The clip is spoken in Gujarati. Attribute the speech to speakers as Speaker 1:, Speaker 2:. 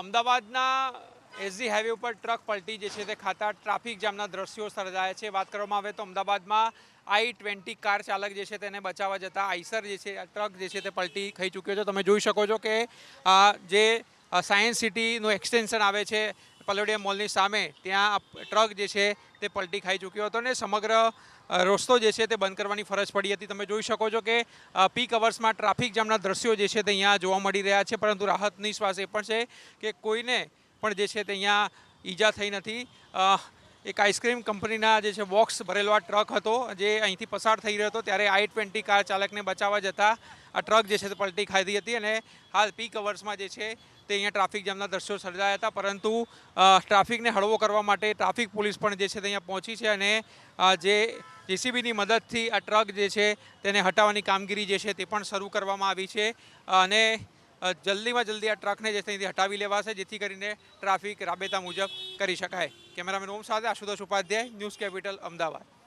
Speaker 1: અમદાવાદના એસજી હાઈવે ઉપર ટ્રક પલટી જે છે તે ખાતા ટ્રાફિક જામના દ્રશ્યો સર્જાયા છે. વાત કરવામાં આવે તો અમદાવાદમાં i20 કાર ચાલક જે છે તેને બચાવવા જતા આઈસર જે છે આ ટ્રક જે છે તે પલટી ખાઈ ચૂક્યો છે. તમે જોઈ શકો છો કે જે સાયન્સ સિટીનું એક્સટેન્શન આવે છે પલોડિયમ મોલની સામે, ત્યાં ટ્રક જે છે તે પલટી ખાઈ ચૂક્યો હતો ને સમગ્ર રસ્તો જે છે તે બંધ કરવાની ફરજ પડી હતી. તમે જોઈ શકો છો કે પીક અવર્સમાં ટ્રાફિક જામના દ્રશ્યો જે છે તે અહીંયા જોવા મળી રહ્યા છે, પરંતુ રાહતની શ્વાસ એ પણ છે કે કોઈને પણ જે છે તે અહીંયા ઈજા થઈ નથી. એક આઈસ્ક્રીમ કંપનીના જે છે બોક્સ ભરેલો આ ટ્રક હતો, જે અહીંથી પસાર થઈ રહ્યો હતો ત્યારે i20 કાર ચાલકને બચાવવા જતાં આ ટ્રક જે છે તે પલટી ખાધી હતી. અને હાલ પીક અવર્સમાં જે છે તે અહીંયા ટ્રાફિક જામના દ્રશ્યો સર્જાયા હતા, પરંતુ ટ્રાફિકને હળવો કરવા માટે ટ્રાફિક પોલીસ પણ જે છે તે અહીંયા પહોંચી છે અને જે જેસીબીની મદદથી આ ટ્રક જે છે તેને હટાવવાની કામગીરી જે છે તે પણ શરૂ કરવામાં આવી છે. અને જલ્દીમાં જલ્દી આ ટ્રકને જે અહીંથી હટાવી લેવાશે, જેથી કરીને ટ્રાફિક રાબેતા મુજબ કરી શકાય. કેમેરામેન ઓમ સાથે આશુતોષ ઉપાધ્યાય, ન્યૂઝ કેપિટલ, અમદાવાદ.